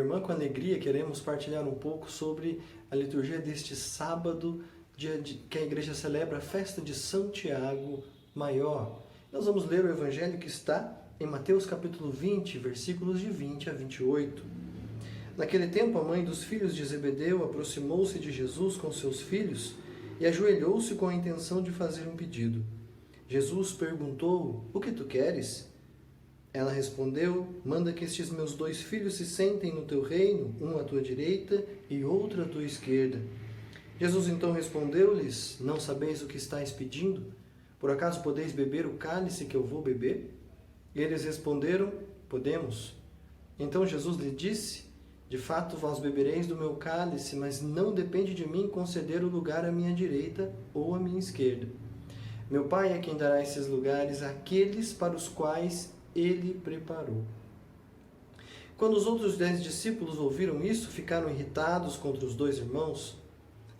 irmã, com alegria, queremos partilhar um pouco sobre a liturgia deste sábado, dia que a igreja celebra a festa de São Tiago Maior. Nós vamos ler o evangelho que está em Mateus capítulo 20, versículos de 20 a 28. Naquele tempo, a mãe dos filhos de Zebedeu aproximou-se de Jesus com seus filhos e ajoelhou-se com a intenção de fazer um pedido. Jesus perguntou: "O que tu queres?" Ela respondeu: "Manda que estes meus 2 filhos se sentem no teu reino, um à tua direita e outro à tua esquerda." Jesus então respondeu-lhes: "Não sabeis o que estáis pedindo? Por acaso podeis beber o cálice que eu vou beber?" E eles responderam: "Podemos." Então Jesus lhe disse: "De fato vós bebereis do meu cálice, mas não depende de mim conceder o lugar à minha direita ou à minha esquerda. Meu Pai é quem dará esses lugares àqueles para os quais Ele preparou." Quando os outros 10 discípulos ouviram isso, ficaram irritados contra os 2 irmãos.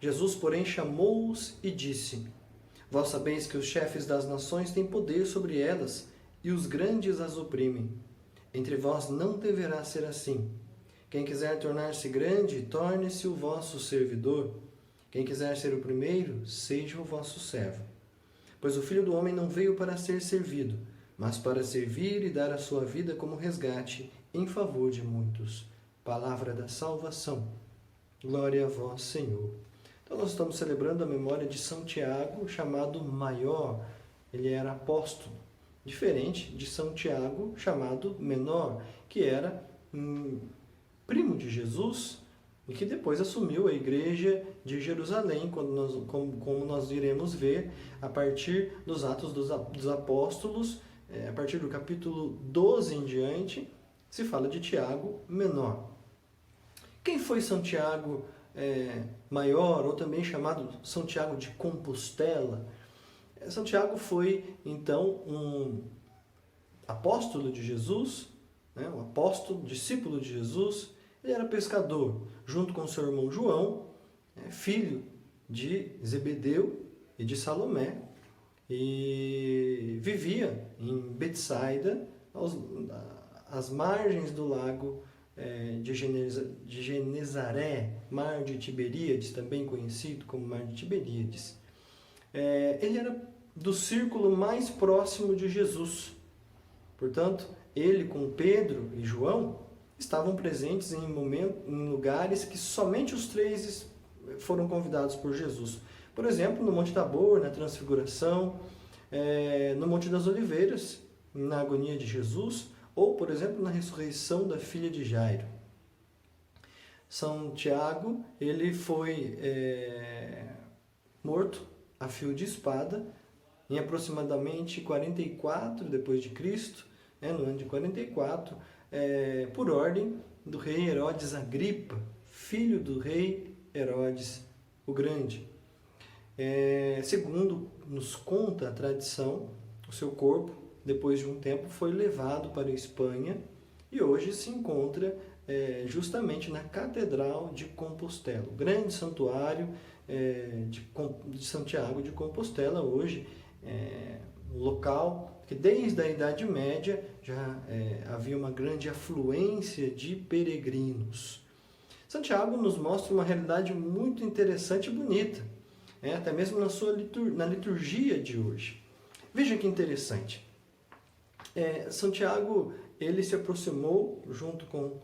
Jesus, porém, chamou-os e disse: "Vós sabeis que os chefes das nações têm poder sobre elas, e os grandes as oprimem. Entre vós não deverá ser assim. Quem quiser tornar-se grande, torne-se o vosso servidor. Quem quiser ser o primeiro, seja o vosso servo. Pois o Filho do Homem não veio para ser servido, mas para servir e dar a sua vida como resgate em favor de muitos." Palavra da salvação. Glória a vós, Senhor. Então nós estamos celebrando a memória de São Tiago, chamado Maior. Ele era apóstolo, diferente de São Tiago, chamado Menor, que era primo de Jesus e que depois assumiu a igreja de Jerusalém, como nós iremos ver a partir dos Atos dos Apóstolos. A partir do capítulo 12 em diante, se fala de Tiago Menor. Quem foi São Tiago Maior, ou também chamado São Tiago de Compostela? São Tiago foi, então, um apóstolo de Jesus, um apóstolo, discípulo de Jesus. Ele era pescador, junto com seu irmão João, filho de Zebedeu e de Salomé, e vivia em Betsaida, às margens do lago de Genezaré, Mar de Tiberíades, também conhecido como Mar de Tiberíades. Ele era do círculo mais próximo de Jesus. Portanto, ele com Pedro e João estavam presentes em lugares que somente os 3 foram convidados por Jesus. Por exemplo, no Monte Tabor, na Transfiguração, no Monte das Oliveiras, na agonia de Jesus, ou, por exemplo, na ressurreição da filha de Jairo. São Tiago, ele foi morto a fio de espada em aproximadamente 44 depois de Cristo, no ano de 44, por ordem do rei Herodes Agripa, filho do rei Herodes o Grande. Segundo nos conta a tradição, o seu corpo, depois de um tempo, foi levado para a Espanha e hoje se encontra justamente na Catedral de Compostela, o grande santuário de Santiago de Compostela, hoje um local que desde a Idade Média já havia uma grande afluência de peregrinos. Santiago nos mostra uma realidade muito interessante e bonita, até mesmo na liturgia de hoje. Veja que interessante. Santiago, ele se aproximou junto com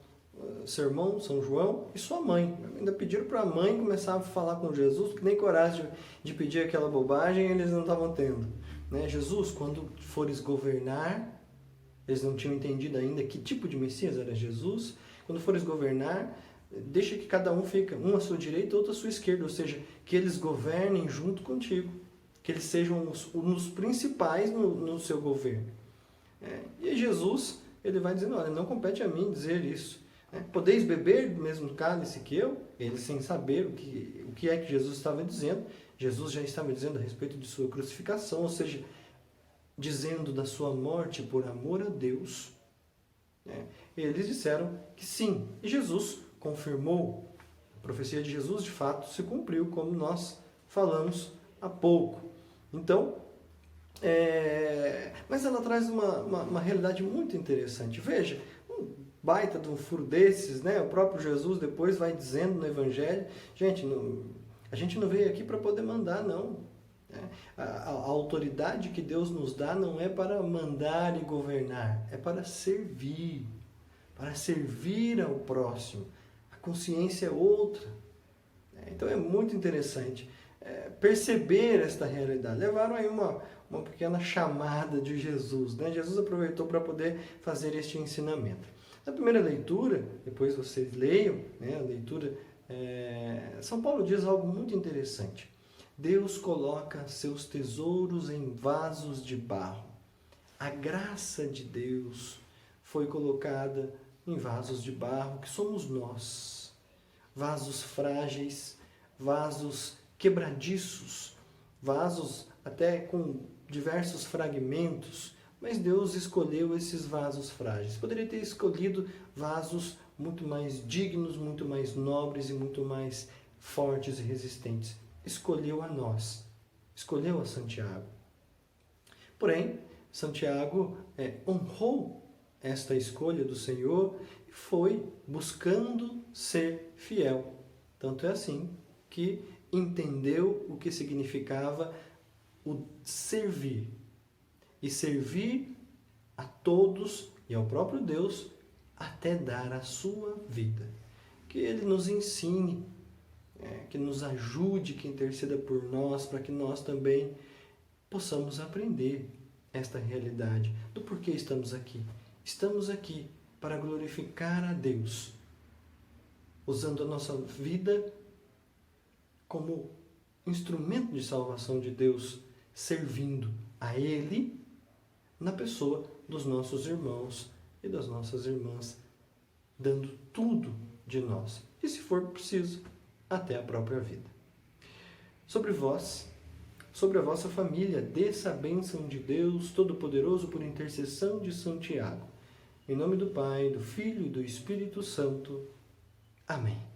seu irmão, São João, e sua mãe. Ainda pediram para a mãe começar a falar com Jesus, porque nem coragem de pedir aquela bobagem eles não estavam tendo. Jesus, quando fores governar, eles não tinham entendido ainda que tipo de Messias era Jesus. Quando fores governar, deixa que cada um fica, um à sua direita, outro à sua esquerda, ou seja, que eles governem junto contigo, que eles sejam os principais no seu governo. E Jesus, ele vai dizendo: olha, não compete a mim dizer isso. Podeis beber do mesmo cálice que eu? Eles, sem saber o que é que Jesus estava dizendo, Jesus já estava dizendo a respeito de sua crucificação, ou seja, dizendo da sua morte por amor a Deus. Eles disseram que sim, e Jesus confirmou. A profecia de Jesus, de fato, se cumpriu, como nós falamos há pouco. Então, mas ela traz uma realidade muito interessante. Veja, baita de um furo desses, né? O próprio Jesus depois vai dizendo no Evangelho, gente, a gente não veio aqui para poder mandar, não. A autoridade que Deus nos dá não é para mandar e governar, é para servir ao próximo. A consciência é outra. Então é muito interessante perceber esta realidade. Levaram aí uma pequena chamada de Jesus, né? Jesus aproveitou para poder fazer este ensinamento. Na primeira leitura, depois vocês leiam, né, a leitura, São Paulo diz algo muito interessante. Deus coloca seus tesouros em vasos de barro. A graça de Deus foi colocada em vasos de barro, que somos nós. Vasos frágeis, vasos quebradiços, vasos até com diversos fragmentos, mas Deus escolheu esses vasos frágeis. Poderia ter escolhido vasos muito mais dignos, muito mais nobres e muito mais fortes e resistentes. Escolheu a nós, escolheu a Santiago. Porém, Santiago honrou esta escolha do Senhor e foi buscando ser fiel. Tanto é assim que entendeu o que significava o servir. E servir a todos e ao próprio Deus até dar a sua vida. Que Ele nos ensine, que nos ajude, que interceda por nós, para que nós também possamos aprender esta realidade do porquê estamos aqui. Estamos aqui para glorificar a Deus, usando a nossa vida como instrumento de salvação de Deus, servindo a Ele na pessoa dos nossos irmãos e das nossas irmãs, dando tudo de nós. E se for preciso, até a própria vida. Sobre vós, sobre a vossa família, desça a bênção de Deus Todo-Poderoso por intercessão de Santiago. Em nome do Pai, do Filho e do Espírito Santo. Amém.